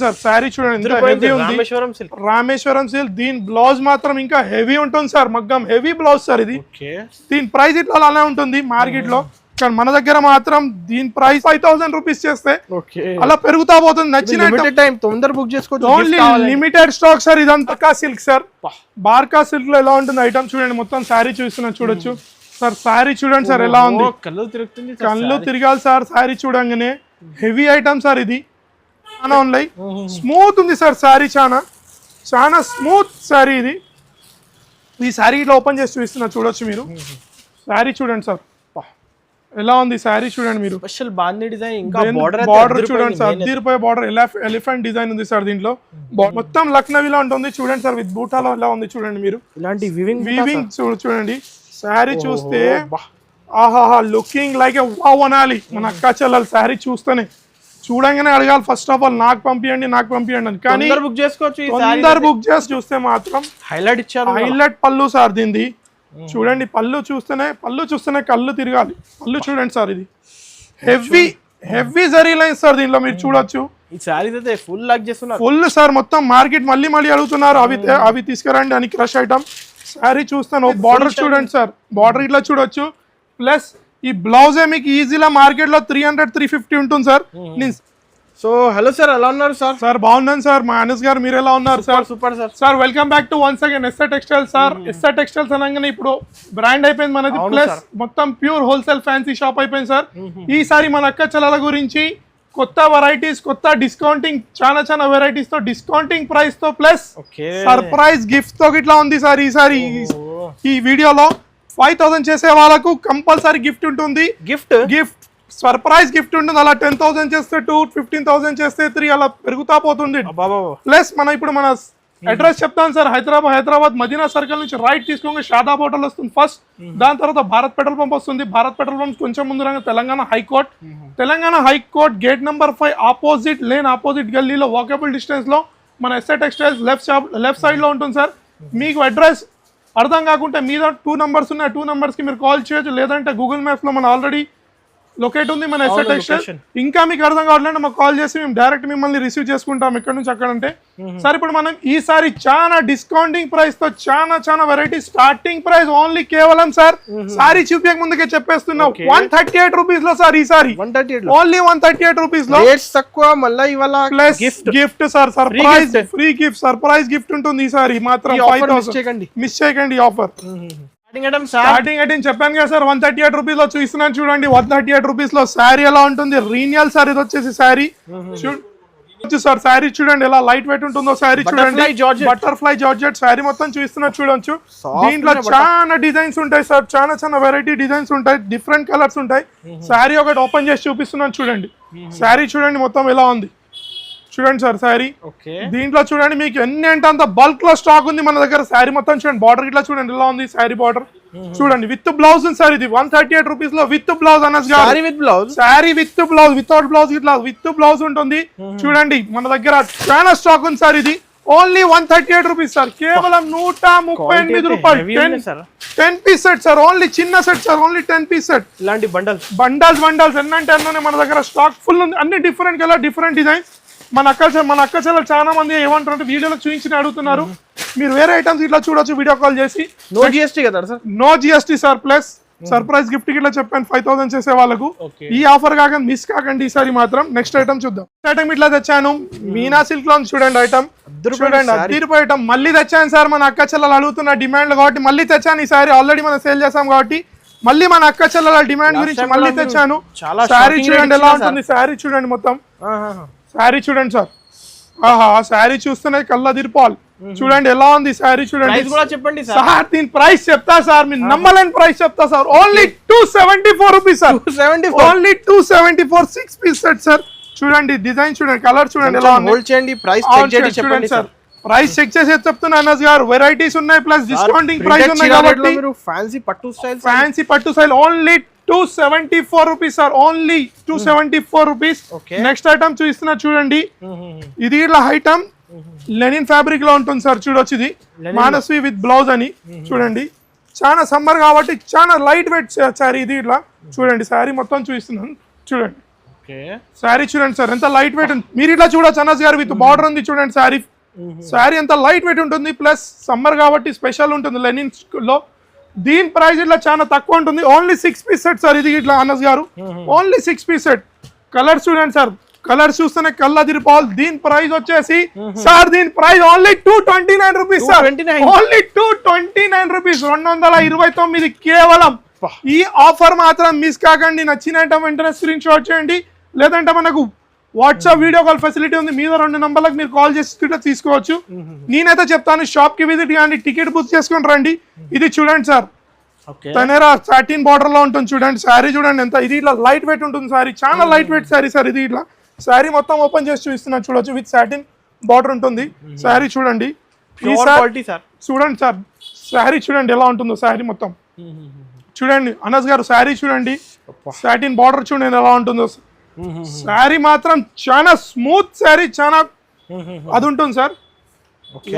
Sir sari చూడండి heavy ఉంది, Rameswaram silk. దీని బ్లౌజ్ మాత్రం ఇంకా హెవీ ఉంటుంది సార్, మగ్గం హెవీ బ్లౌజ్ సార్ ఇది. దీని ప్రైస్ ఇట్లా అలానే ఉంటుంది మార్కెట్ లో, కానీ మన దగ్గర మాత్రం దీని ప్రైస్ 5000 రూపీస్ చేస్తే అలా పెరుగుతా పోతుంది. నచ్చిన తొందర బుక్ చేసుకోవచ్చు, ఓన్లీ లిమిటెడ్ స్టాక్ సార్. ఇదంతా సిల్క్ సార్, బార్కా సిల్క్ లో ఎలా ఉంటుంది ఐటమ్ చూడండి. మొత్తం శారీ చూస్తున్నా చూడొచ్చు సార్. శారీ చూడండి సార్ ఎలా ఉంది, కళ్ళు తిరగాలి సార్ శారీ చూడంగానే. హెవీ ఐటమ్ సార్ ఇది, ఓన్లీ స్మూత్ ఉంది సార్ శారీ, చాలా స్మూత్ శారీ ఇది. ఈ శారీ ఇట్లా ఓపెన్ చేసి చూస్తున్నా చూడొచ్చు మీరు. శారీ చూడండి సార్ ఎలా ఉంది, శారీ చూడండి మీరు. స్పెషల్ బాందీ డిజైన్, ఇంకా బార్డర్ చూడండి సార్, అద్దీరిపోయే బార్డర్, ఎలిఫెంట్ డిజైన్ ఉంది సార్ దీంట్లో. మొత్తం లక్నవీలో ఉంటుంది చూడండి సార్, విత్ బూటాలో ఎలా ఉంది చూడండి మీరు. ఇలాంటి వీవింగ్ చూడండి. శారీ చూస్తే ఆహాహా, లుకింగ్ లైక్ ఏ వావ్ అనాలి మన అక్క చెల్లెలు. శారీ చూస్తేనే చూడంగానే అడగాలి ఫస్ట్ ఆఫ్ ఆల్ నాకు పంపించండి అని. కానీ బుక్ చేసుకోవచ్చు, తొందర బుక్ చేసి చూస్తే మాత్రం హైలైట్ ఇచ్చారు. హైలైట్ పళ్ళు సార్ దీనిది చూడండి. పళ్ళు చూస్తేనే కళ్ళు తిరగాలి. పళ్ళు చూడండి సార్, ఇది హెవీ జరీ లైన్స్ సార్ దీనిలో మీరు చూడొచ్చు. ఈ శారీ అయితే ఫుల్ లాక్ చేస్తున్నారు, ఫుల్ సార్. మొత్తం మార్కెట్ మళ్ళీ అడుగుతున్నారు అవి తీసుకురండి అని, క్రష్ ఐటమ్. శారీ చూస్తాను, బార్డర్ చూడండి సార్, బార్డర్ ఇట్లా చూడొచ్చు. ప్లస్ ఈ బ్లౌజే మీకు ఈజీగా మార్కెట్ లో 300-350 ఉంటుంది సార్. సో హలో సార్, ఎలా ఉన్నారు సార్? సార్ బాగున్నాను సార్, మా అనస్ గారు, మీరు ఎలా ఉన్నారు sir? Super sir. Sir welcome back to once again SR textiles sir. SR textiles అనగానే ఇప్పుడు బ్రాండ్ అయిపోయింది మనది, ప్లస్ మొత్తం ప్యూర్ హోల్సేల్ ఫ్యాన్సీ షాప్ అయిపోయింది సార్. ఈసారి మన అక్క చెల్లెల గురించి కొత్త వెరైటీస్, కొత్త డిస్కౌంటింగ్, చాలా వెరైటీస్ తో డిస్కౌంటింగ్ ప్రైస్ తో ప్లస్ సర్ప్రైజ్ గిఫ్ట్ తో ఇట్లా ఉంది సార్. ఈసారి ఈ వీడియోలో 5000 చేసే వాళ్ళకు కంపల్సరీ గిఫ్ట్ ఉంటుంది. గిఫ్ట్ సర్ప్రైజ్ గిఫ్ట్ ఉంటుంది. అలా 10,000 చేస్తే 2, 15,000 చేస్తే 3, అలా పెరుగుతా పోతుంది. ప్లస్ ఇప్పుడు మన అడ్రస్ చెప్తాను సార్. హైదరాబాద్ మదీనా సర్కిల్ నుంచి రైట్ తీసుకోగా షాదాబ్ హోటల్ వస్తుంది ఫస్ట్. దాని తర్వాత భారత్ పెట్రోల్ పంప్ వస్తుంది. భారత్ పెట్రోల్ పంప్ కొంచెం ముందు రాగా Telangana high court gate number 5 opposite గల్లీలో వాకబుల్ డిస్టెన్స్ లో మన ఎస్ఆర్ టెక్స్టైల్స్ లెఫ్ట్ సైడ్ లో ఉంటుంది సార్. మీకు అడ్రస్ అర్థం కాకుంటే మీద 2 నెంబర్స్ ఉన్నాయి, 2 నెంబర్స్ కి మీరు కాల్ చేయొచ్చు. లేదంటే గూగుల్ మ్యాప్స్ లో మన ఆల్రెడీ లొకేట్ ఉంది మన ఎస్ఆర్ టెక్స్టైల్స్. ఇంకా మీకు అర్థం కావట్లేదు మాకు కాల్ చేసి మేము డైరెక్ట్ మిమ్మల్ని రిసీవ్ చేసుకుంటాం ఇక్కడ నుంచి అక్కడంటే. సార్ ఇప్పుడు మనం ఈసారి చాలా డిస్కౌంటింగ్ ప్రైస్ తో చాలా వెరైటీ, స్టార్టింగ్ ప్రైస్ ఓన్లీ కేవలం సార్ సారీ చూపించక ముందుకే చెప్పేస్తున్నాం 138 రూపీస్ లో సార్. ఈసారి ఓన్లీ 138 రూపీస్ లో తక్కువ, మళ్ళీ ఇవాళ gift sir, surprise free gift, surprise gift ఉంటుంది ఈసారి మాత్రం. 5000 మిస్ చేయకండి ఆఫర్. స్టార్టింగ్ ఐటమ్ చెప్పాను కదా సార్, 138 రూపీస్ లో చూస్తున్నాను చూడండి. 138 రూపీస్ లో శారీ ఎలా ఉంటుంది, రీనియల్ సార్ ఇది వచ్చేసి శారీ సార్. శారీ చూడండి ఎలా లైట్ వెయిట్ ఉంటుందో శారీ చూడండి. బటర్ఫ్లై జార్జెట్ శారీ మొత్తం చూస్తున్నారు చూడొచ్చు. దీంట్లో చాలా డిజైన్స్ ఉంటాయి సార్, చాలా వెరైటీ డిజైన్స్ ఉంటాయి, డిఫరెంట్ కలర్స్ ఉంటాయి. శారీ ఒకటి ఓపెన్ చేసి చూపిస్తున్నాను చూడండి. శారీ చూడండి మొత్తం ఎలా ఉంది చూడండి సార్ శారీ. దీంట్లో చూడండి మీకు ఎన్ని అంటే అంత బల్క్ లో స్టాక్ ఉంది మన దగ్గర. శారీ మొత్తం చూడండి, బార్డర్ ఇట్లా చూడండి ఎలా ఉంది శారీ బార్డర్ చూడండి. విత్ బ్లౌజ్ ఉంది సార్ ఇది 138 రూపీస్ లో విత్ బ్లౌజ్ అనస్ గారు. Sari with blouse, without blouse ఇట్లా విత్ బ్లౌజ్ ఉంటుంది చూడండి. మన దగ్గర చాలా స్టాక్ ఉంది సార్. ఇది ఓన్లీ 138 రూపీస్ సార్, కేవలం 138 రూపాయలు. 10 పీస్ సెట్ సార్, ఓన్లీ చిన్న set sir, only 10 piece set. ఇలాంటి బండల్స్ ఎన్నంటే అన్నీ మన దగ్గర స్టాక్ ఫుల్ ఉంది. అన్ని డిఫరెంట్ కలర్, డిఫరెంట్ డిజైన్స్. మన అక్క చెల్లెలు చాలా మంది ఏమంటారు వీడియోలో చూపించి అడుగుతున్నారు. మీరు వేరే ఐటమ్స్ ఇట్లా చూడొచ్చు వీడియో కాల్ చేసి. నో జిఎస్టీ కదా sir? No GST sir. Plus surprise gift ఇట్లా చెప్పాను 5000 చేసే వాళ్ళకు. ఈ ఆఫర్ కాకండి, మిస్ కాకండి ఈసారి మాత్రం. నెక్స్ట్ ఐటమ్ చూద్దాం. ఐటమ్ ఇట్లా తెచ్చాను, మీనా సిల్క్ లో చూడండి ఐటమ్ చూడండి, అద్దీరిపోయే ఐటమ్ మళ్ళీ తెచ్చాను సార్. మన అక్క చెల్లెలు అడుగుతున్న డిమాండ్ కాబట్టి మళ్ళీ తెచ్చాను. ఈసారి ఆల్రెడీ మనం సేల్ చేసాం కాబట్టి మళ్ళీ మన అక్క చెల్లెల డిమాండ్ గురించి మళ్ళీ తెచ్చాను. శారీ చూడండి ఎలా ఉంటుంది, శారీ చూడండి మొత్తం శారీ చూడండి సార్. శారీ చూస్తేనే కళ్ళ తిరిపాలి చూడండి ఎలా ఉంది శారీ చూడండి. చెప్పండి సార్ దీని ప్రైస్ చెప్తా సార్, మీరు నమ్మలేని ప్రైస్ చెప్తా sir. Only 274 rupees sir, only 274 6 piece set sir. చూడండి డిజైన్ చూడండి, కలర్ చూడండి ఎలా ఉంది. ప్రైస్ చూడండి సార్, ప్రైస్ చెక్ చేసి చెప్తున్నా అనస్ గారు. వెరైటీస్ ఉన్నాయి ప్లస్ డిస్కౌంటింగ్ ప్రైస్ ఉన్నాయి కాబట్టి ఫ్యాన్సీ పట్టు style only 274 rupees sir, only 274 rupees. Next item చూస్తున్నా చూడండి. ఇది ఇట్లా ఐటమ్ లెనిన్ ఫ్యాబ్రిక్ లో ఉంటుంది సార్. చూడొచ్చు ఇది మానస్వి విత్ బ్లౌజ్ అని చూడండి. చాలా సమ్మర్ కాబట్టి చాలా లైట్ వెయిట్ శారీ ఇది. ఇట్లా చూడండి శారీ మొత్తం చూపిస్తున్నాను చూడండి. ఓకే శారీ చూడండి సార్ ఎంత లైట్ వెయిట్ ఉంది. మీరు ఇట్లా చూడొచ్చు అనస్ గారు, విత్ బార్డర్ ఉంది చూడండి శారీ. శారీ ఎంత లైట్ వెయిట్ ఉంటుంది, ప్లస్ సమ్మర్ కాబట్టి స్పెషల్ ఉంటుంది లెనిన్ లో. దీని ప్రైస్ ఇట్లా చాలా తక్కువ ఉంటుంది. ఓన్లీ 6 పీస్ సెట్ సార్ ఇది ఇట్లా అనస్ గారు, ఓన్లీ 6 పీస్ సెట్. కలర్ చూడండి సార్, కలర్ చూస్తేనే కళ్ళ తిరిపోవాలి. దీని ప్రైస్ వచ్చేసి సార్, దీని price only 229 rupees sir, only 229 rupees, 229 కేవలం. ఈ ఆఫర్ మాత్రం మిస్ కాకండి. నచ్చిన ఐటమ్ వెంటనే స్క్రీన్ షాట్ చేయండి, లేదంటే మనకు వాట్సాప్ వీడియో కాల్ ఫెసిలిటీ ఉంది. మీద 2 నంబర్లకు మీరు కాల్ చేసి తీసుకోవచ్చు. నేనైతే చెప్తాను, షాప్ కి విజిట్ కానీ టికెట్ బుక్ చేసుకొని రండి. ఇది చూడండి సార్, తనేరా సాటిన్ బార్డర్ లో ఉంటుంది చూడండి. శారీ చూడండి ఎంత, ఇది ఇట్లా లైట్ వెయిట్ ఉంటుంది శారీ, చాలా లైట్ వెయిట్ శారీ సార్. ఇది ఇట్లా శారీ మొత్తం ఓపెన్ చేసి చూపిస్తున్నాను చూడొచ్చు, విత్ సాటిన్ బార్డర్ ఉంటుంది శారీ. చూడండి చూడండి సార్, శారీ చూడండి ఎలా ఉంటుందో శారీ మొత్తం. చూడండి అనస్ గారు, శారీ చూడండి, సాటిన్ బార్డర్ చూడండి ఎలా ఉంటుందో. శారీ మాత్రం చాలా స్మూత్ శారీ, చాలా అది ఉంటుంది sir.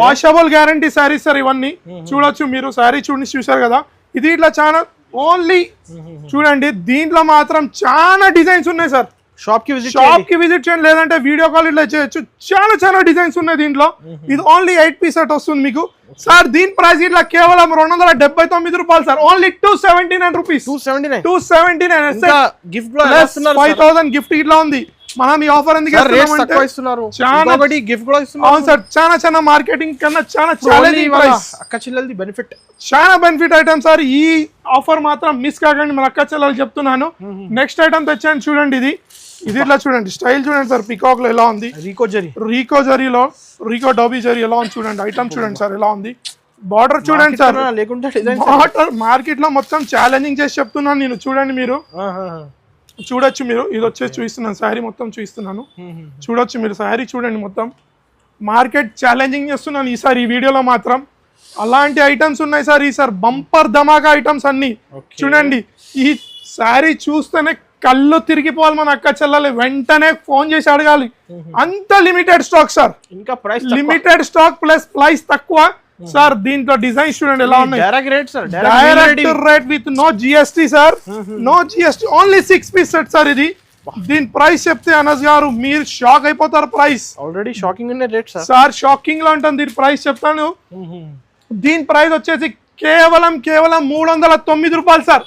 Washable guarantee sari sir ఇవన్నీ. చూడొచ్చు మీరు, శారీ చూసారు కదా. ఇది ఇట్లా చాలా ఓన్లీ చూడండి, దీంట్లో మాత్రం చాలా డిజైన్స్ ఉన్నాయి సార్. షాప్ కి విజిట్ చేయండి, లేదంటే వీడియో కాల్ ఇట్లా చేయొచ్చు. చాలా డిజైన్స్ ఉన్నాయి దీంట్లో. ఇది ఓన్లీ 8 పీస్ సెట్ వస్తుంది మీకు సార్. దీని ప్రైస్ ఇట్లా కేవలం 279 రూపాయలు సార్, ఓన్లీ 279 రూపీస్. 279 5000 గిఫ్ట్ ఇట్లా ఉంది. మనం ఈ ఆఫర్ ఎందుకు ఇస్తున్నారు? అవును సార్, చాలా మార్కెటింగ్ కన్నా చాలా బెనిఫిట్ ఐటమ్ సార్. ఈ ఆఫర్ మాత్రం మిస్ కాకండి, మన అక్క చెల్లెలు చెప్తున్నాను. నెక్స్ట్ ఐటమ్ తెచ్చాను చూడండి, ఇది ఇట్లా చూడండి, స్టైల్ చూడండి సార్. పికాక్ లో ఎలా ఉంది, రీకో జరీలో, రీకో డోబీ జరీ ఎలా ఉంది చూడండి. ఐటమ్ చూడండి సార్ ఎలా ఉంది. బార్డర్ చూడండి సార్, బార్డర్ మార్కెట్ లో మొత్తం ఛాలెంజింగ్ చేసి చెప్తున్నాను నేను. చూడండి మీరు, చూడొచ్చు మీరు. ఇది వచ్చేసి చూపిస్తున్నాను, శారీ మొత్తం చూపిస్తున్నాను. చూడొచ్చు మీరు, శారీ చూడండి మొత్తం. మార్కెట్ ఛాలెంజింగ్ చేస్తున్నాను ఈసారి ఈ వీడియోలో మాత్రం. అలాంటి ఐటమ్స్ ఉన్నాయి సార్ ఈసారి, బంపర్ ధమాకా ఐటమ్స్ అన్ని. చూడండి, ఈ శారీ చూస్తేనే కళ్ళు తిరిగిపోవాలి మన అక్క చెల్లెలు, వెంటనే ఫోన్ చేసి అడగాలి. అంత లిమిటెడ్ స్టాక్ సార్, ఇంకా price limited stock plus price తక్కువ సార్. దీంట్లో డిజైన్స్ చూడండి ఎలా ఉన్నాయి, direct rate with no GST sir, no GST, only 6 piece set sir ఇది. దీని ప్రైస్ చెప్తే అనస్ గారు మీరు షాక్ అయిపోతారు. Price already shocking rate sir, shocking లో ఉంటుంది. దీని ప్రైస్ చెప్తాను, దీని ప్రైస్ వచ్చేసి కేవలం 309 రూపాయలు సార్,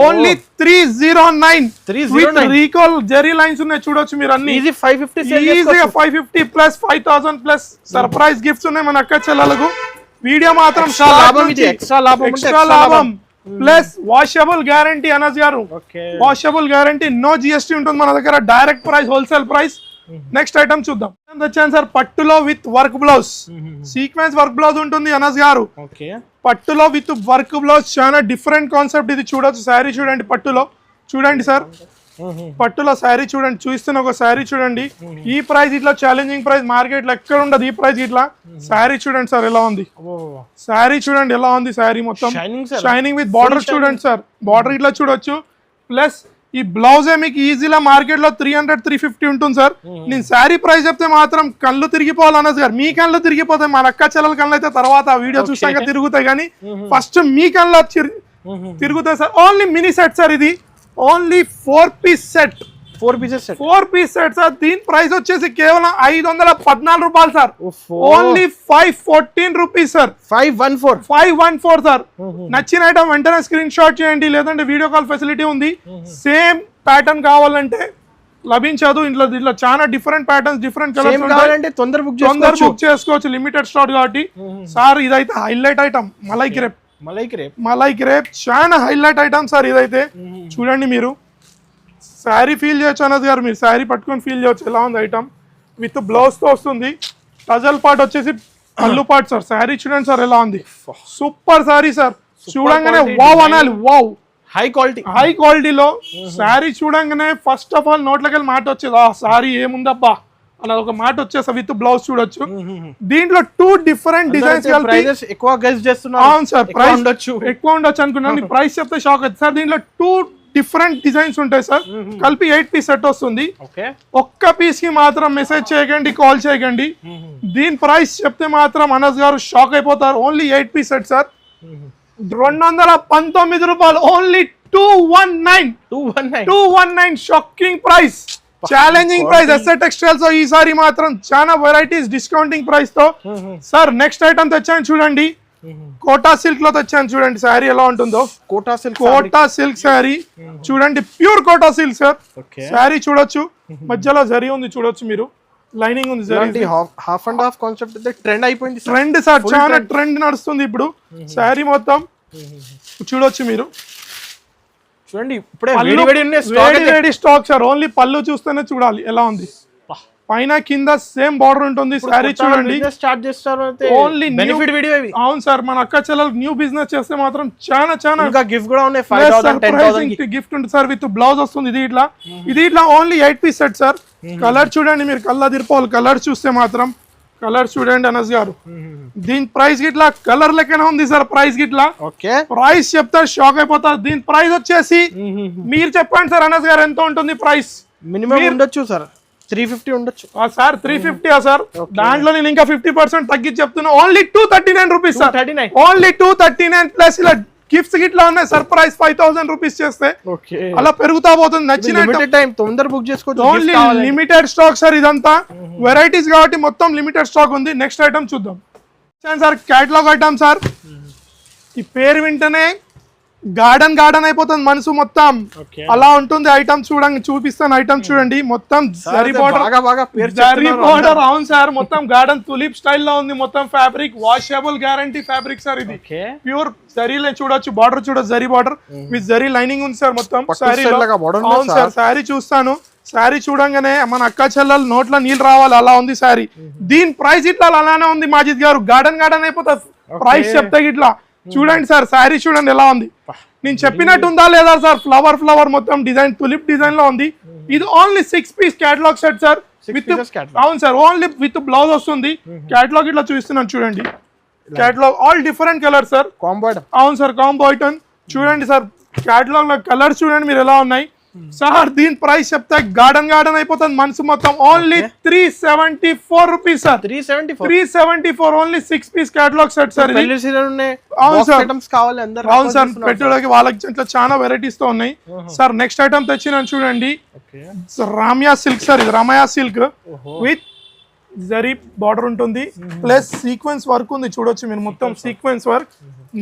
ఓన్లీ 309. రీకాల్ జెరీ లైన్స్ ఉన్నాయి చూడొచ్చు మీరు అన్ని. ఈజీగా 550 ప్లస్ 5000 ప్లస్ సర్ప్రైజ్ గిఫ్ట్స్ ఉన్నాయి మన అక్క చెల్లెలకు. వీడియో మాత్రం ఎక్స్ట్రా లాభం ప్లస్ వాషబుల్ గ్యారంటీ అనస్ గారు, వాషబుల్ గ్యారంటీ, నో జిఎస్టీ ఉంటుంది మన దగ్గర. Direct price, wholesale price. Next item చూద్దాం. వచ్చాను సార్, పట్టులో with work blouse, sequence work blouse ఉంటుంది అనస్ గారు. పట్టులో విత్ వర్క్ బ్లౌజ్, చాలా డిఫరెంట్ కాన్సెప్ట్ ఇది. చూడొచ్చు శారీ చూడండి, పట్టులో చూడండి సార్, పట్టులో శారీ చూడండి. చూస్తున్న ఒక శారీ చూడండి. ఈ ప్రైస్ ఇట్లా ఛాలెంజింగ్ ప్రైస్ మార్కెట్ లో ఎక్కడ ఉండదు ఈ ప్రైస్ ఇట్లా. శారీ చూడండి సార్ ఎలా ఉంది, శారీ చూడండి ఎలా ఉంది. శారీ మొత్తం షైనింగ్ విత్ బార్డర్ చూడండి సార్, బార్డర్ ఇట్లా చూడొచ్చు. ప్లస్ ఈ బ్లౌజే మీకు ఈజీలా మార్కెట్ లో 300-350 ఉంటుంది సార్. నేను శారీ ప్రైస్ చెప్తే మాత్రం కళ్ళు తిరిగిపోవాలి అనస్ గారు. మీ కళ్ళు తిరిగిపోతాయి, మన అక్క చెల్లెల కళ్ళు అయితే తర్వాత వీడియో చూసాక తిరుగుతాయి, కానీ ఫస్ట్ మీ కళ్ళు తిరుగుతాయి sir. Only mini set sir ఇది, only 4 piece set, 4 piece set sir. దీని ప్రైస్ వచ్చేసి కేవలం 514 రూపాయలు sir, only 514 rupees sir, 514 sir. నచ్చిన ఐటమ్ వెంటనే స్క్రీన్ షాట్ చేయండి, లేదంటే వీడియో కాల్ ఫెసిలిటీ ఉంది. సేమ్ ప్యాటర్న్ కావాలంటే లభించదు. ఇంట్లో చాలా డిఫరెంట్ ప్యాటర్న్స్, డిఫరెంట్ కలర్స్, తొందర బుక్ చేసుకోవచ్చు, లిమిటెడ్ స్టాక్ కాబట్టి సార్. ఇదైతే హైలైట్ ఐటమ్, మలై క్రేప్ చాలా హైలైట్ ఐటమ్ సార్ ఇదైతే. చూడండి మీరు, శారీ ఫీల్ చేయొచ్చు అనస్ గారు, మీరు శారీ పట్టుకొని ఫీల్ చేయొచ్చు ఎలా ఉంది ఐటమ్. విత్ బ్లౌజ్ తో వస్తుంది. టజల్ పార్ట్ వచ్చేసి పళ్ళు పార్ట్ సార్. శారీ చూడండి సార్ ఎలా ఉంది, సూపర్ శారీ సార్. చూడంగానే వావ్ అనాలి, వావ్. హై క్వాలిటీలో శారీ చూడంగానే ఫస్ట్ ఆఫ్ ఆల్ నోట్లకి వెళ్ళి మాట వచ్చేది, ఆ శారీ ఏముందబ్బా అలా ఒక మాట వచ్చేసి విత్ బ్లౌజ్ చూడొచ్చు. దీంట్లో 2 డిఫరెంట్ డిజైన్స్ ఎక్కువ ఉండొచ్చు అనుకున్నాను. ప్రైస్ చెప్తే షాక్ అవుతుంది సార్. దీంట్లో 2 డిఫరెంట్ డిజైన్స్ ఉంటాయి సార్, కలిపి 8 పీస్ సెట్ వస్తుంది. ఒక్క పీస్ కి మాత్రం మెసేజ్ చేయకండి, కాల్ చేయకండి. దీని ప్రైస్ చెప్తే మాత్రం అనస్ గారు షాక్ అయిపోతారు. ఓన్లీ 8 పీస్ సెట్ సార్, 219 రూపాయలు, only 219. Shocking price, challenging price SR textiles ఈసారి మాత్రం చాలా వెరైటీస్ డిస్కౌంటింగ్ ప్రైస్ తో సార్ నెక్స్ట్ ఐటమ్ తెచ్చాను చూడండి కోటా సిల్క్ లో తెచ్చాను చూడండి శారీ ఎలా ఉంటుందో కోటా సిల్క్ శారీ చూడండి pure Kota silk sir sari చూడొచ్చు మధ్యలో జరీ ఉంది చూడొచ్చు మీరు లైనింగ్ ఉంది zari half and half concept అయితే ట్రెండ్ అయిపోయింది ట్రెండ్ సార్ చాలా ట్రెండ్ నడుస్తుంది ఇప్పుడు శారీ మొత్తం చూడొచ్చు మీరు చూడండి ఇప్పుడే వేడి స్టాక్ సార్ ఓన్లీ పళ్ళు చూస్తేనే చూడాలి ఎలా ఉంది పైన కింద సేమ్ బార్డర్ ఉంటుంది శారీ చూడండి స్టార్ట్ చేస్తారు ఓన్లీ బెనిఫిట్ వీడియో ఇవి అవును సార్ మన అక్క చెల్లెలు న్యూ బిజినెస్ చేస్తే మాత్రం చాలా ఇంకా గిఫ్ట్ కూడా ఉన్నాయి 5000 10000 గిఫ్ట్ ఉంటుంది సార్ విత్ బ్లౌజ్ వస్తుంది ఇది ఇట్లా only 8 piece set sir colour చూడండి మీరు కల్లా తిరుపాలి కలర్ చూస్తే మాత్రం కలర్ చూడండి అనస్ గారు దీని ప్రైస్ గిట్లా కలర్ లెక్కనే ఉంది సార్ ప్రైస్ గిట్లా ఓకే ప్రైస్ చెప్తారు షాక్ అయిపోతారు దీని ప్రైస్ వచ్చేసి మీరు చెప్పండి సార్ అనస్ గారు ఎంత ఉంటుంది ప్రైస్ మినిమం ఉండొచ్చు సార్ 350 ఉండొచ్చు సార్ 350 సార్ దాంట్లో నేను ఇంకా 50% తగ్గించి చెప్తున్నా only 239 rupees sir only 239 plus ఇలా గిఫ్ట్స్ గిట్లా ఉన్నాయి సర్ప్రైజ్ 5000 రూపీస్ చేస్తే అలా పెరుగుతా పోతుంది నచ్చిన టైం తొందర బుక్ చేసుకోవచ్చు ఓన్లీ లిమిటెడ్ స్టాక్ సార్ ఇదంతా వెరైటీస్ కాబట్టి మొత్తం లిమిటెడ్ స్టాక్ ఉంది నెక్స్ట్ ఐటమ్ చూద్దాం సార్ క్యాటలాగ్ ఐటమ్ సార్ ఈ పేరు వింటేనే గార్డెన్ అయిపోతుంది మనసు మొత్తం అలా ఉంటుంది ఐటమ్ చూపిస్తాను ఐటమ్ చూడండి మొత్తం జరీ బార్డర్ అవును సార్ మొత్తం గార్డెన్ తులిప్ స్టైల్ లో ఉంది మొత్తం fabric washable guarantee fabric sir ఇది ప్యూర్ జరీలో చూడొచ్చు బార్డర్ చూడొచ్చు zari border with zari lining ఉంది సార్ మొత్తం శారీ అవును సార్ శారీ చూస్తాను శారీ చూడంగానే మన అక్క చెల్లెలు నోట్లో నీళ్ళు రావాలి అలా ఉంది శారీ దీని ప్రైస్ ఇట్లా అలానే ఉంది మాజిద్ గారు గార్డెన్ అయిపోతుంది ప్రైస్ చెప్తే ఇట్లా చూడండి సార్ శారీ చూడండి ఎలా ఉంది నేను చెప్పినట్టు ఉందా లేదా సార్ ఫ్లవర్ మొత్తం డిజైన్ తులిప్ డిజైన్ లో ఉంది ఇది only 6 piece catalogue set sir with అవును సార్ ఓన్లీ విత్ బ్లౌజ్ వస్తుంది క్యాటలాగ్ ఇట్లా చూస్తున్నాను చూడండి catalogue all different colour sir combo అవును సార్ కాంబో ఐటమ్ చూడండి సార్ క్యాటలాగ్ లో కలర్ చూడండి మీరు ఎలా ఉన్నాయి సార్ దీని ప్రైస్ చెప్తే గార్డెన్ అయిపోతుంది మనసు మొత్తం only 374 rupees sir 374 only 6 piece catalogue set sir అవును సార్ పెట్టుబడికి వాళ్ళకి ఇట్లా చాలా వెరైటీస్ తో ఉన్నాయి సార్ నెక్స్ట్ ఐటమ్ తెచ్చినాను చూడండి రామియా సిల్క్ సార్ ఇది రామయా సిల్క్ విత్ జరీ బార్డర్ ఉంటుంది ప్లస్ సీక్వెన్స్ వర్క్ ఉంది చూడొచ్చు మీరు మొత్తం సీక్వెన్స్ వర్క్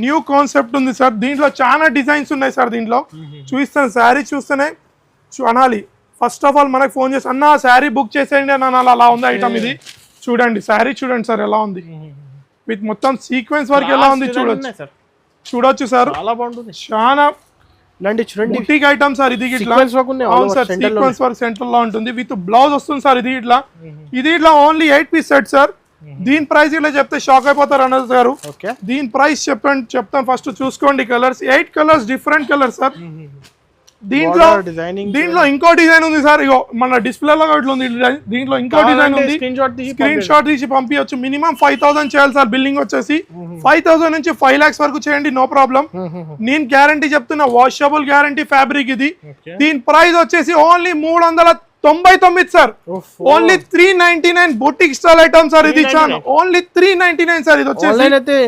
న్యూ కాన్సెప్ట్ ఉంది సార్ దీంట్లో చాలా డిజైన్స్ ఉన్నాయి సార్ దీంట్లో చూపిస్తాను శారీ చూస్తేనే అనాలి ఫస్ట్ ఆఫ్ ఆల్ మనకు ఫోన్ చేసి అన్న శారీ బుక్ చేసేయండి అని అలా ఉంది ఐటమ్ ఇది చూడండి శారీ చూడండి సార్ ఎలా ఉంది విత్ మొత్తం సీక్వెన్స్ వర్క్ ఎలా ఉంది చూడొచ్చు సార్ చాలా బుటీక్ ఐటమ్ సార్ ఇది అవును సార్ సీక్వెన్స్ వర్క్ సెంటర్ లో ఉంటుంది విత్ బ్లౌజ్ వస్తుంది సార్ ఇది ఇట్లా ఓన్లీ 8 పీస్ సెట్ సార్ దీని ప్రైస్ ఇలా చెప్తే షాక్ అయిపోతారు అనస్ గారు దీని ప్రైస్ చెప్తాను ఫస్ట్ చూసుకోండి colours 8 colours different colours sir దీంట్లో ఇంకో డిజైన్ ఉంది సార్ ఇగో మన డిస్ప్లే లో ఇట్లా ఉంది దీంట్లో ఇంకో డిజైన్ ఉంది స్క్రీన్ షాట్ తీసి పంపించచ్చు మినిమం 5000 చేయాలి సార్ బిల్లింగ్ వచ్చేసి 5000 నుంచి 5 lakhs వరకు చేయండి నో ప్రాబ్లం నేను గ్యారంటీ చెప్తున్నా వాషబుల్ గ్యారంటీ ఫ్యాబ్రిక్ ఇది దీని ప్రైస్ వచ్చేసి only 399 sir only 399 boutique style item sir ఇది ఓన్లీ 399 సార్ ఇది వచ్చేసి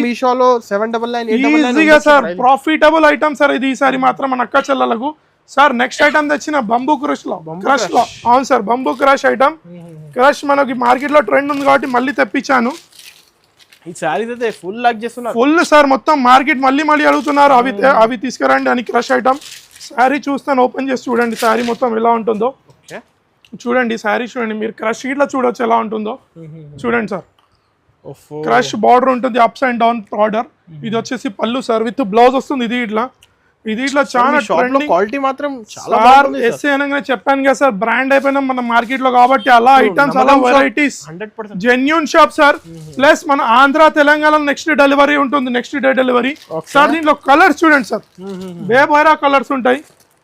మీషోలో 799 ఈజీగా సార్ ప్రాఫిటబుల్ ఐటమ్ సార్ ఇది ఈసారి మాత్రం మన అక్క చెల్లెలకు సార్ నెక్స్ట్ ఐటమ్ తెచ్చిన బంబూ క్రష్ లో అవును సార్ బంబూ క్రష్ ఐటమ్ క్రష్ మనకి మార్కెట్ లో ట్రెండ్ ఉంది కాబట్టి మళ్ళీ తెప్పించాను ఈ సారీస్ అయితే ఫుల్ లైక్ చేస్తున్నారు ఫుల్ సార్ మొత్తం మార్కెట్ మళ్ళీ అడుగుతున్నారు అవి తీసుకురండి అని క్రష్ ఐటమ్ శారీ చూస్తాను ఓపెన్ చేసి చూడండి శారీ మొత్తం ఎలా ఉంటుందో చూడండి శారీ చూడండి మీరు క్రష్ ఇట్లా చూడొచ్చు ఎలా ఉంటుందో చూడండి సార్ క్రష్ బార్డర్ ఉంటుంది అప్స్ అండ్ డౌన్ బార్డర్ ఇది వచ్చేసి పళ్ళు సార్ విత్ బ్లౌజ్ వస్తుంది ఇది ఇట్లా చాలా క్వాలిటీ మాత్రం చాలా ఎస్ఏ అనగానే చెప్పాను కదా సార్ బ్రాండ్ అయిపోయినా మన మార్కెట్ లో కాబట్టి అలా ఐటమ్స్ అలా varieties genuine shop sir plus మన ఆంధ్ర తెలంగాణ నెక్స్ట్ డెలివరీ ఉంటుంది నెక్స్ట్ డే డెలివరీ సార్ దీంట్లో కలర్స్ చూడండి సార్ బేబైరా కలర్స్ ఉంటాయి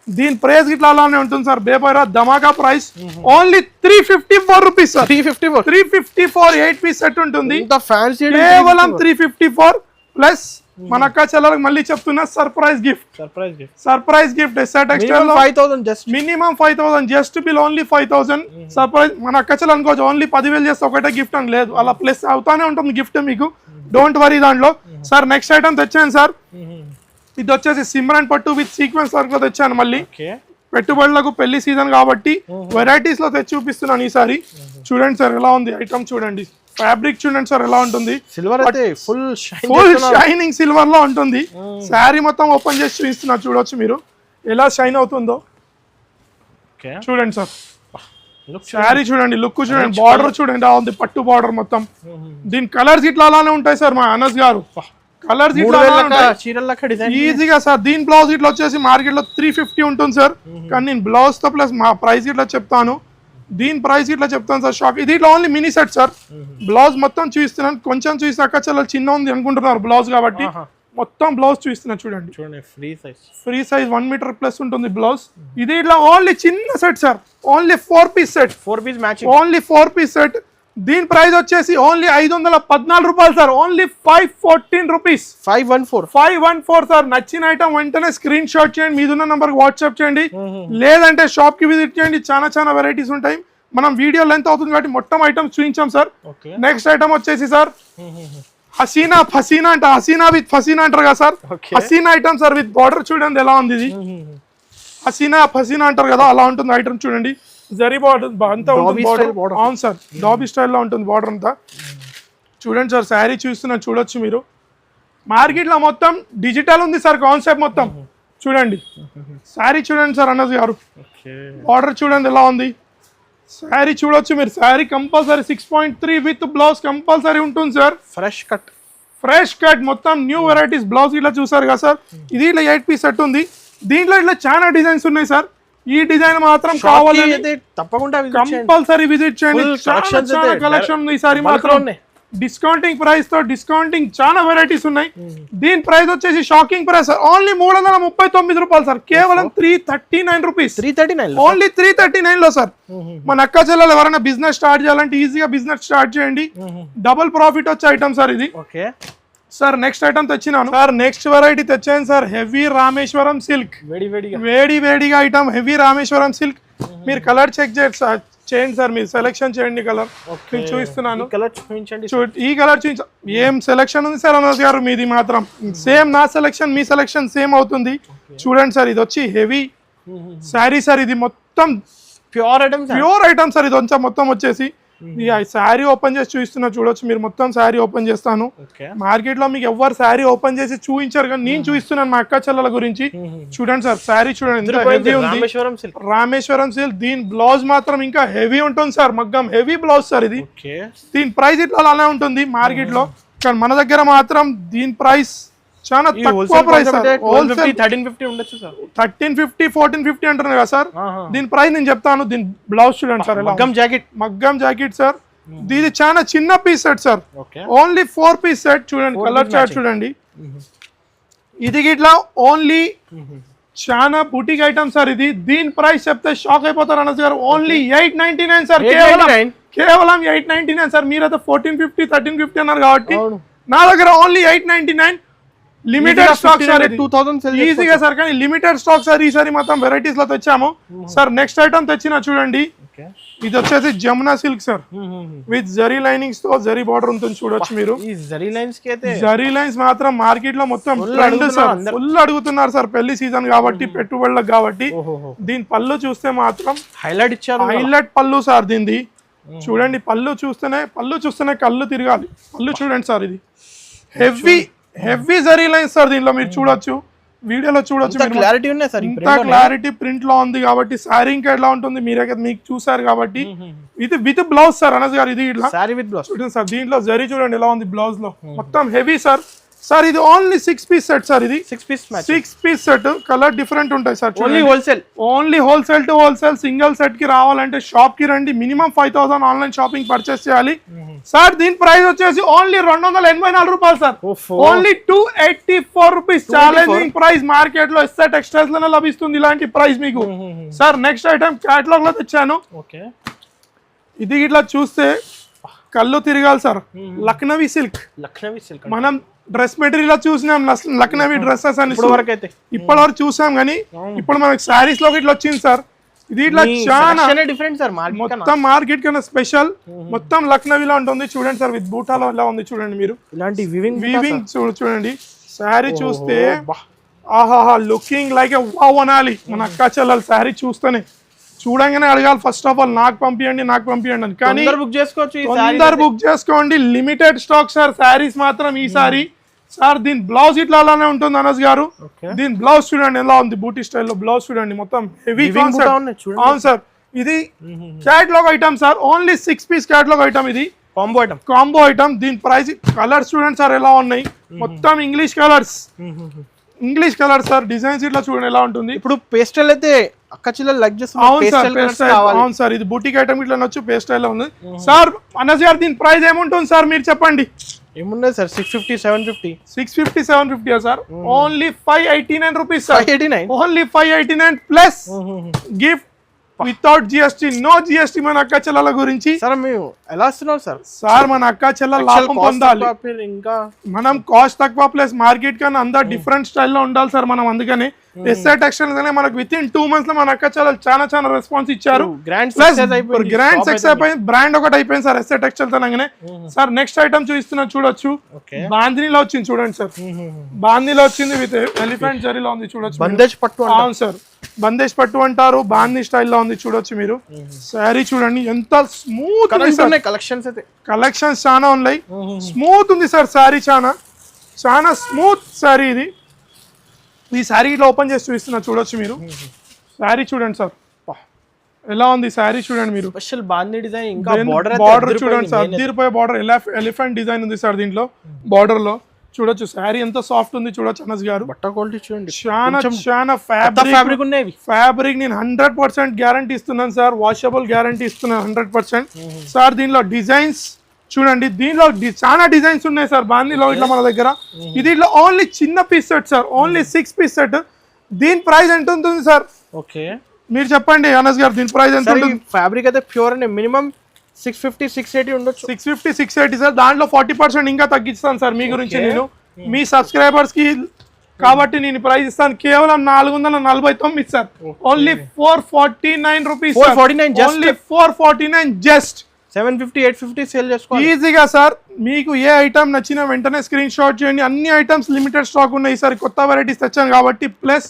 దీని ప్రైస్ ఇట్లా అలానే ఉంటుంది సార్ బేబైరా ధమాకా price only 354 rupees sir 354 8 piece set ఉంటుంది కేవలం 354 ప్లస్ మన అక్క చెల్లెలకు మళ్ళీ చెప్తున్నా surprise gift SR textile 5000 just minimum 5000 just bill only 5000 surprise మన అక్క చెల్లెలు అనుకోవచ్చు ఓన్లీ 10000 చేస్తే ఒకటే గిఫ్ట్ అని లేదు అలా ప్లస్ అవుతానే ఉంటుంది గిఫ్ట్ మీకు డోంట్ వరీ దాంట్లో సార్ నెక్స్ట్ ఐటమ్ తెచ్చాను సార్ ఇది వచ్చేసి సిమ్రన్ పట్టు విత్ సీక్వెన్స్ వర్క్ లో తెచ్చాను మళ్ళీ పెట్టుబడులకు పెళ్లి సీజన్ కాబట్టి వెరైటీస్ లో తెచ్చి చూపిస్తున్నాను ఈసారి. చూడండి సార్ ఎలా ఉంది ఐటమ్, చూడండి ఫ్యాబ్రిక్ చూడండి సార్ ఎలా ఉంటుంది. సిల్వర్ అయితే ఫుల్ షైనింగ్ సిల్వర్ లో ఉంటుంది. శారీ మొత్తం ఓపెన్ చేసి చూపిస్తున్నా, చూడొచ్చు మీరు ఎలా షైన్ అవుతుందో. చూడండి సార్ శారీ చూడండి, లుక్ చూడండి, బార్డర్ చూడండి ఎలా ఉంది, పట్టు బార్డర్ మొత్తం. దీని కలర్స్ ఇట్లా అలానే ఉంటాయి సార్ మా అనస్ గారు, కలర్స్ ఇట్లా ఈజీగా సార్. దీని బ్లౌజ్ ఇట్లా వచ్చేసి మార్కెట్ లో 350 ఉంటుంది సార్, కానీ నేను బ్లౌజ్ తో ప్లస్ మా ప్రైస్ ఇట్లా చెప్తాను. దీని ప్రైస్ ఇట్లా చెప్తాను సార్ షాప్. ఇది ఇట్లా only mini set sir. Blouse మొత్తం చూపిస్తున్నాను, కొంచెం చూసాక చాలా చిన్న ఉంది అనుకుంటున్నారు బ్లౌజ్ కాబట్టి మొత్తం బ్లౌజ్ చూపిస్తున్నా. చూడండి ఫ్రీ సైజ్ 1 మీటర్ ప్లస్ ఉంటుంది బ్లౌజ్. ఇది ఇట్లా ఓన్లీ చిన్న set sir, only 4 piece set, 4 piece matching, only 4 piece set. దీని ప్రైస్ వచ్చేసి ఓన్లీ 514 రూపాయలు సార్, ఓన్లీ 514 రూపీస్, 514 సార్. నచ్చిన ఐటమ్ వెంటనే స్క్రీన్ షాట్ చేయండి, మీదున్న నంబర్ వాట్సాప్ చేయండి, లేదంటే షాప్ కి విజిట్ చేయండి. చాలా వెరైటీస్ ఉంటాయి. మనం వీడియో లెంత్ అవుతుంది కాబట్టి మొత్తం ఐటమ్స్ చూపించాం సార్. నెక్స్ట్ ఐటమ్ వచ్చేసి సార్ హసీనా ఫసీనా అంట, హసీనా విత్ ఫసీనా అంటారు కదా sir. Haseena item sir with border చూడండి ఎలా ఉంది. ఇది హసీనా ఫసీనా అంటారు కదా, అలా ఉంటుంది ఐటమ్. చూడండి జరీ బార్డర్ అంతా ఉంటుంది బార్డర్. అవును సార్, డాబీ స్టైల్లో ఉంటుంది బార్డర్ అంతా. చూడండి సార్ శారీ చూస్తున్నా, చూడొచ్చు మీరు. మార్కెట్ లో మొత్తం డిజిటల్ ఉంది సార్ కాన్సెప్ట్ మొత్తం. చూడండి శారీ చూడండి సార్ అనస్ గారు, బార్డర్ చూడండి ఎలా ఉంది. శారీ చూడొచ్చు మీరు, sari compulsory 6.3 with blouse compulsory ఉంటుంది సార్. ఫ్రెష్ కట్ మొత్తం న్యూ వెరైటీస్. బ్లౌజ్ ఇట్లా చూసారు కదా సార్, ఇది ఇట్లా 8 పీస్ సెట్ ఉంది. దీంట్లో ఇట్లా చాలా డిజైన్స్ ఉన్నాయి సార్. ఈ డిజైన్ మాత్రం కావాలి తప్పకుండా కంపల్సరీ విజిట్ చేయండి. చాలా కలెక్షన్ ఉంది ఈసారి మాత్రం. డిస్కౌంటింగ్ ప్రైస్ తో డిస్కౌంటింగ్ చాలా వెరైటీస్ ఉన్నాయి. దీని ప్రైస్ వచ్చేసి షాకింగ్ ప్రైస్ సార్, ఓన్లీ 339 రూపాయలు సార్, కేవలం 339 రూపీస్, ఓన్లీ 339 లో సార్. మన అక్క చెల్లెలు ఎవరైనా బిజినెస్ స్టార్ట్ చేయాలంటే ఈజీగా బిజినెస్ స్టార్ట్ చేయండి, డబుల్ ప్రాఫిట్ వచ్చే ఐటమ్ సార్ ఇది. సార్ నెక్స్ట్ ఐటమ్ తెచ్చినాను సార్, నెక్స్ట్ వెరైటీ తెచ్చాను సార్, హెవీ రామేశ్వరం సిల్క్. వేడిగా ఐటమ్ హెవీ రామేశ్వరం సిల్క్. మీరు కలర్ చెక్ చేయండి సార్, మీరు సెలెక్షన్ చేయండి కలర్. నేను చూపిస్తున్నాను, ఈ కలర్ చూపించ. ఏం సెలెక్షన్ ఉంది సార్ అనస్ గారు మీది మాత్రం సేమ్, నా సెలెక్షన్ మీ సెలెక్షన్ సేమ్ అవుతుంది. చూడండి సార్ ఇది వచ్చి హెవీ శారీ సార్, ఇది మొత్తం ప్యూర్ ఐటమ్ సార్. ఇది మొత్తం వచ్చేసి శారీ ఓపెన్ చేసి చూపిస్తున్నా, చూడొచ్చు మీరు. మొత్తం శారీ ఓపెన్ చేస్తాను. మార్కెట్ లో మీకు ఎవరు శారీ ఓపెన్ చేసి చూపించారు, కానీ నేను చూపిస్తున్నాను మా అక్క చెల్లెల గురించి. చూడండి సార్ శారీ చూడండి, రామేశ్వరం సిల్క్. దీని బ్లౌజ్ మాత్రం ఇంకా హెవీ ఉంటుంది సార్, మగ్గం హెవీ బ్లౌజ్ సార్ ఇది. దీని ప్రైస్ ఇట్లా అలానే ఉంటుంది మార్కెట్ లో, కానీ మన దగ్గర మాత్రం దీని ప్రైస్ చాలా తక్కువ ప్రైస్ సార్. 1350 ఉండొచ్చు సార్, 1350 1450 అంటున్నారు కదా సార్. దీని ప్రైస్ నేను చెప్తాను. దీని బ్లౌజ్ చూడండి సార్, మగ్గం జాకెట్ సార్. ఇది చాలా చిన్న piece set sir, only 4 piece set. చూడండి కలర్ చార్ట్ చూడండి. ఇది ఇట్లా ఓన్లీ చాలా బుటిక్ ఐటమ్ సార్ ఇది. దీని ప్రైస్ చెప్తే షాక్ అయిపోతారు అనస్ గారు, ఓన్లీ 899 సార్, కేవలం 899 సార్. మీరైతే 1450 1350 అన్నారు కాబట్టి నా దగ్గర ఓన్లీ 899. లిమిటెడ్ స్టాక్ సార్, 2000 ఈజీగా సార్, కానీ లిమిటెడ్ స్టాక్ సార్. ఈసారి మొత్తం వెరైటీస్ లో తెచ్చాము సార్. నెక్స్ట్ ఐటమ్ తెచ్చిన చూడండి, ఇది వచ్చేసి Jamuna silk sir with zari linings తో జరీ బార్డర్ ఉంటుంది. చూడొచ్చు మీరు. జరీ లైన్స్ మాత్రం మార్కెట్ లో మొత్తం ట్రెండ్ సార్, ఫుల్ అడుగుతున్నారు సార్. పెళ్లి సీజన్ కాబట్టి పెట్టుబడులకు కాబట్టి. దీని పళ్ళు చూస్తే మాత్రం హైలైట్ పళ్ళు సార్ దీనిది. చూడండి పళ్ళు చూస్తేనే కళ్ళు తిరగాలి. పళ్ళు చూడండి సార్, ఇది హెవీ జరీ లైన్స్ సార్. దీనిలో మీరు చూడొచ్చు, వీడియోలో చూడొచ్చు, క్లారిటీ ఉన్నాయి సార్. ఇంత క్లారిటీ ప్రింట్ లో ఉంది కాబట్టి శారీ ఇంకా ఎట్లా ఉంటుంది మీకు చూసారు కాబట్టి. ఇది విత్ బ్లౌజ్ సార్ అనస్ గారు, ఇది ఇట్లా శారీ విత్ బ్లౌజ్ చూడండి సార్. దీంట్లో జరీ చూడండి ఎలా ఉంది బ్లౌజ్ లో, మొత్తం హెవీ సార్. సార్ ఇది ఓన్లీ 6 పీస్ సెట్ సార్. ఇది 6 పీస్ సెట్, కలర్ డిఫరెంట్ ఉంటాయి sir. Only wholesale to wholesale. Single set కి రావాలంటే షాప్ కి రండి. మినిమం 5000 ఆన్లైన్ షాపింగ్ పర్చేస్ చేయాలి సార్. దీని ప్రైస్ వచ్చేసి ఓన్లీ 284 రూపాయలు sir, only 284 rupees. Challenging price market లో ఎస్ఆర్ టెక్స్టైల్స్ లోనే లభిస్తుంది ఇలాంటి ప్రైస్ మీకు సార్. నెక్స్ట్ ఐటమ్ క్యాటలాగ్ లో తెచ్చాను. ఇది ఇట్లా చూస్తే కళ్ళు తిరగాలి సార్. లక్నవీ సిల్క్. మనం డ్రెస్ మెటీరియల్ చూసినాం లక్నవీ డ్రెస్సెస్ అని ఇప్పటి వరకు చూసాం, కానీ ఇప్పుడు మనకి శారీస్ లో ఇట్లా వచ్చింది సార్. ఇది ఇట్లా చాలా డిఫరెంట్ సార్, మొత్తం మార్కెట్ కన్నా స్పెషల్. మొత్తం లక్నవీలో ఉంటుంది. చూడండి సార్ విత్ బూటాలో ఎలా ఉంది చూడండి మీరు. ఇలాంటి వీవింగ్ చూడండి. శారీ చూస్తే ఆహాహా లుకింగ్ లైక్ ఎ వావ్ అనాలి మన అక్క చెల్లెలు శారీ చూస్తేనే చూడంగానే అడగాలి ఫస్ట్ ఆఫ్ ఆల్ నాకు పంపియండి అని. కానీ బుక్ చేసుకోవచ్చు తొందర బుక్ చేసుకోండి, లిమిటెడ్ స్టాక్ సార్ శారీస్ మాత్రం ఈసారి. సార్ దీని బ్లౌజ్ ఇట్లా అలానే ఉంటుంది అనస్ గారు. దీని బ్లౌజ్ చూడండి ఎలా ఉంది, బూటీ స్టైల్లో బ్లౌజ్ చూడండి, మొత్తం హెవీ కాన్సెప్ట్. అవును సార్, ఇది catalogue item sir, only 6 piece catalogue item, ఇది కాంబో ఐటమ్. దీని ప్రైస్, కలర్స్ చూడండి సార్ ఎలా ఉన్నాయి, మొత్తం ఇంగ్లీష్ కలర్స్ సార్. డిజైన్స్ ఇట్లా చూడండి ఎలా ఉంటుంది. ఇప్పుడు పేస్టల్ అయితే అక్క చెల్లెలు లైక్ చేస్తారు. అవును సార్, ఇది బూటిక్ ఐటమ్ ఇట్లా నచ్చు పేస్టల్ లో ఉంది సార్. అనస్ గారు దీని ప్రైస్ ఏముంటుంది సార్ మీరు చెప్పండి. ఏమున్నాయి sir? 650, 750 sir. Only 589 rupees sir. 589, only 589 plus gift without GST. No GST మన అక్క చెల్లెల గురించి. సార్ మేము ఎలా ఇస్తున్నాం సార్? సార్ మన అక్క చెల్లెల లాభం పొందాలి, ఇంకా మనం కాస్ట్ తక్కువ ప్లస్ మార్కెట్ కన్నా అందరు డిఫరెంట్ స్టైల్లో ఉండాలి సార్ మనం. అందుకని ఎస్ఐ టెక్స్టైల్స్ అనే మనకు విత్ ఇన్ 2 months లో మన అక్క చెల్లెలు చాలా రెస్పాన్స్ ఇచ్చారు. గ్రాండ్ సక్సెస్ అయిపోయింది, బ్రాండ్ ఒకటి అయిపోయింది సార్ ఎస్ఐ టెక్స్టైల్స్ అనగానే. సార్ నెక్స్ట్ ఐటమ్ చూపిస్తున్నా చూడొచ్చు, బాందినీలో వచ్చింది చూడండి సార్. బాందినీలో వచ్చింది విత్ ఎలిఫెంట్ జరీలో ఉంది చూడొచ్చు. బందేజ్ పట్టు. అవును సార్, బందేజ్ పట్టు అంటారు, బాందీ స్టైల్లో ఉంది చూడొచ్చు మీరు. శారీ చూడండి ఎంత స్మూత్ ఉంది. కలెక్షన్స్ చాలా ఉన్నాయి, స్మూత్ ఉంది సార్ శారీ, చాలా స్మూత్ శారీ ఇది. ఈ శారీ ఇట్లా ఓపెన్ చేసి చూపిస్తున్నా చూడొచ్చు మీరు. శారీ చూడండి సార్ ఎలా ఉంది, శారీ చూడండి మీరు. స్పెషల్ బాందీ డిజైన్, ఇంకా బార్డర్ చూడండి సార్, అద్దరిపోయే బార్డర్, ఎలిఫెంట్ డిజైన్ ఉంది సార్ దీంట్లో బార్డర్ లో. చూడొచ్చు శారీ ఎంత సాఫ్ట్ ఉంది చూడొచ్చు అనస్ గారు. బట్ట క్వాలిటీ చూడండి, చాలా ఫ్యాబ్రిక్ ఉన్నాయి. ఫ్యాబ్రిక్ నేను 100% గ్యారంటీ ఇస్తున్నాను సార్, వాషబుల్ గ్యారంటీ ఇస్తున్నాను 100%. సార్ దీనిలో డిజైన్స్ చూడండి, దీనిలో చాలా డిజైన్స్ ఉన్నాయి సార్ బాందీలో ఇట్లా మన దగ్గర. ఇది ఇట్లా ఓన్లీ చిన్న piece set sir, only 6 piece set. దీని ప్రైస్ ఎంత ఉంటుంది సార్? ఓకే మీరు చెప్పండి అనస్ గారు, దీని ప్రైస్ ఎంత ఉంటుంది? ఫ్యాబ్రిక్ అయితే ప్యూర్ అండి, మినిమం 650, 680 ఉండొచ్చు. 650, 680 సార్. దాంట్లో 40% ఇంకా తగ్గిస్తాను సార్ మీ గురించి నేను, మీ సబ్స్క్రైబర్స్ కి కాబట్టి నేను ప్రైస్ ఇస్తాను కేవలం 449 sir. Only 449 rupees, only 449 just. 750, 850 sale చేసుకోవాలి ఈజీగా సార్. మీకు ఏ ఐటమ్ నచ్చినా వెంటనే స్క్రీన్ షాట్ చేయండి. అన్ని ఐటమ్స్ లిమిటెడ్ స్టాక్ ఉన్నాయి ఈసారి, కొత్త వెరైటీస్ తెచ్చాను కాబట్టి. ప్లస్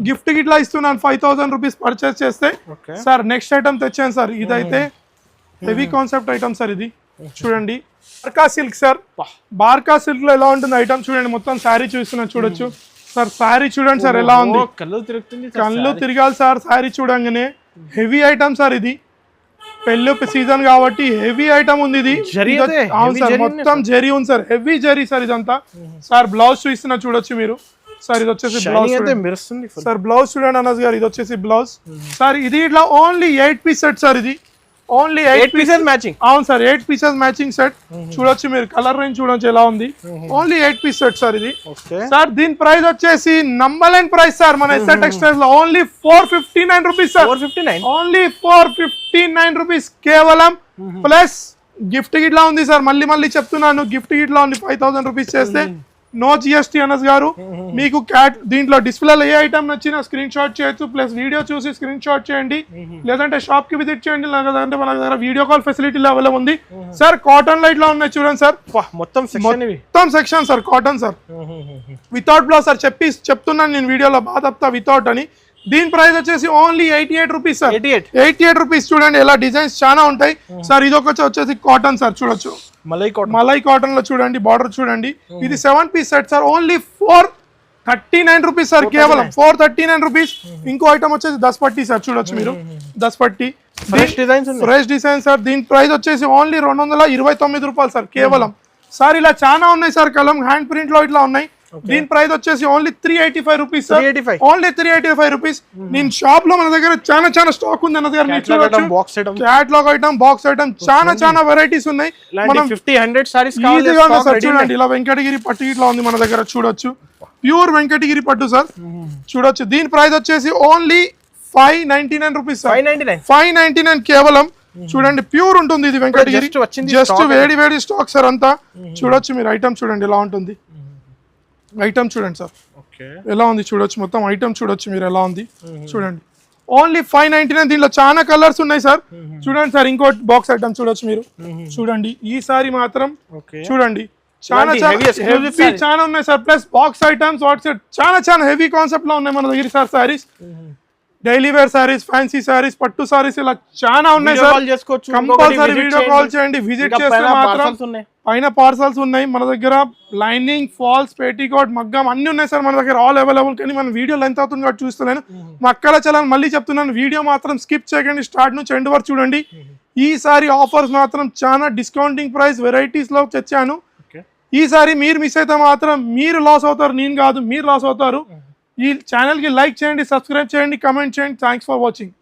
గిఫ్ట్ గిట్లా ఇస్తున్నాను 5000 రూపీస్ పర్చేస్ చేస్తే. సార్ నెక్స్ట్ ఐటమ్ తెచ్చాను సార్, ఇదైతే హెవీ కాన్సెప్ట్ ఐటమ్ సార్. ఇది చూడండి బార్కా సిల్క్ సార్. బార్కా సిల్క్ లో ఎలా ఉంటుంది ఐటమ్ చూడండి, మొత్తం శారీ చూస్తున్నాను చూడొచ్చు సార్. శారీ చూడండి సార్ ఎలా ఉంది, కళ్ళు తిరగాలి సార్ శారీ చూడంగానే. హెవీ ఐటమ్ సార్ ఇది, పెళ్ళి సీజన్ కాబట్టి హెవీ ఐటమ్ ఉంది ఇది. అవును సార్, మొత్తం జరీ ఉంది సార్, హెవీ జరీ సార్ ఇదంతా. సార్ బ్లౌజ్ చూస్తున్నా చూడొచ్చు మీరు. సార్ ఇది వచ్చేసి బ్లౌజ్ సార్, బ్లౌజ్ చూడండి అనస్ గారు, ఇది వచ్చేసి బ్లౌజ్ సార్. ఇది ఇట్లా ఓన్లీ 8 పీస్ సెట్ సార్, ఇది ఓన్లీ 8 పీసెస్ మ్యాచింగ్. అవును సార్, 8 పీసెస్ మ్యాచింగ్ సెట్ చూడొచ్చు మీరు. కలర్ రేంజ్ చూడొచ్చు ఎలా ఉంది, ఓన్లీ 8 పీస్ సెట్ సార్ ఇది. సార్ దీని ప్రైస్ వచ్చేసి నంబర్ ప్రైస్ సార్ మన ఎస్ఆర్ టెక్స్టైల్స్ లో only 459 rupees sir. 459, only 459 rupees కేవలం. ప్లస్ గిఫ్ట్ గిట్లా ఉంది సార్, మళ్ళీ చెప్తున్నాను, గిఫ్ట్ గిట్లా ఉంది 5000 రూపీస్ చేస్తే. నో జిఎస్టీ అనస్ గారు. మీకు దీంట్లో డిస్ప్లేలో ఏ ఐటమ్ నచ్చినా స్క్రీన్ షాట్ చేయొచ్చు, ప్లస్ వీడియో చూసి స్క్రీన్ షాట్ చేయండి, లేదంటే షాప్ కి విజిట్ చేయండి, లేదంటే మన దగ్గర వీడియో కాల్ ఫెసిలిటీ అవైలబుల్ ఉంది సార్. కాటన్ లైట్ లో ఉన్నాయి చూడండి సార్, మొత్తం section sir cotton sir. Without blouse sir చెప్తున్నాను నేను వీడియోలో బాధప్తా వితౌట్ అని. దీని ప్రైస్ వచ్చేసి ఓన్లీ 88 రూపీస్ సార్. 88 రూపీస్. చూడండి ఎలా డిజైన్స్ చాలా ఉంటాయి సార్. ఇది వచ్చేసి కాటన్ సార్ చూడొచ్చు, మలై కాటన్ లో చూడండి, బార్డర్ చూడండి. ఇది 7 piece set sir, only 439 rupees sir, కేవలం 439 రూపీస్. ఇంకో ఐటమ్ వచ్చేసి దస్పట్టి సార్ చూడొచ్చు మీరు, దస్పట్టి ఫ్రెష్ డిజైన్ సార్. దీని ప్రైస్ వచ్చేసి ఓన్లీ 229 రూపాయలు సార్ కేవలం. సార్ ఇలా చాలా ఉన్నాయి సార్, కలం హ్యాండ్ ప్రింట్ లో ఇట్లా ఉన్నాయి. దీని ప్రైస్ వచ్చేసి only 385 rupees sir, only 385 rupees. నేను షాప్ లో మన దగ్గర చాలా స్టాక్ ఉంది అన్న దగ్గర, క్యాటలాగ్ ఐటమ్, బాక్స్ ఐటమ్, చాలా వెరైటీస్ ఉన్నాయి. మనం 50-100 సారీస్ చూడండి. ఇలా వెంకటగిరి పట్టు ఇట్లా ఉంది మన దగ్గర చూడొచ్చు, ప్యూర్ వెంకటగిరి పట్టు సార్ చూడొచ్చు. దీని ప్రైస్ వచ్చేసి ఓన్లీ 599 రూపీస్ సార్, 599 కేవలం. చూడండి ప్యూర్ ఉంటుంది ఇది వెంకటగిరి, జస్ట్ వేడి స్టాక్ సార్ అంతా. చూడొచ్చు మీరు ఐటమ్ చూడండి ఎలా ఉంటుంది, ఐటమ్ చూడండి సార్ ఎలా ఉంది చూడొచ్చు, మొత్తం ఐటమ్ చూడొచ్చు మీరు ఎలా ఉంది చూడండి. ఓన్లీ 599. దీనిలో చాలా కలర్స్ ఉన్నాయి సార్ చూడండి సార్. ఇంకో బాక్స్ ఐటమ్ చూడొచ్చు మీరు చూడండి. ఈ సారీ మాత్రం చూడండి చాలా ఇలాంటి heavy exclusive హెవీ sarees. చాలా ఉన్నాయి sir plus box items WhatsApp చాలా హెవీ కాన్సెప్ట్ లో ఉన్నాయి మన దగ్గర sir sarees daily wear sarees fancy sarees పట్టు సారీస్ ఇలా చాలా ఉన్నాయి Video సార్ call చేసుకోవచ్చు, కంపల్సరీ వీడియో కాల్ చేయండి విజిట్ చేస్తే మాత్రం parcels ఉన్నాయి. పైన పార్సల్స్ ఉన్నాయి మన దగ్గర లైనింగ్ ఫాల్స్ పేటీకోట్ మగ్గం అన్ని ఉన్నాయి సార్ మన దగ్గర ఆల్ అవైలబుల్ కానీ మన వీడియో లెంత్ అవుతుంది కాబట్టి చూస్తలేను మా అక్కల చలాన్ మళ్ళీ చెప్తున్నాను వీడియో మాత్రం స్కిప్ చేయకండి స్టార్ట్ నుంచి ఎండ్ వరకు చూడండి ఈసారి ఆఫర్స్ మాత్రం చాలా డిస్కౌంటింగ్ ప్రైస్ వెరైటీస్ లో తెచ్చాను ఈసారి మీరు మిస్ అయితే మాత్రం మీరు లాస్ అవుతారు నేను కాదు మీరు లాస్ అవుతారు ఈ ఛానల్ కి లైక్ చేయండి సబ్స్క్రైబ్ చేయండి కమెంట్ చేయండి థ్యాంక్స్ ఫర్ వాచింగ్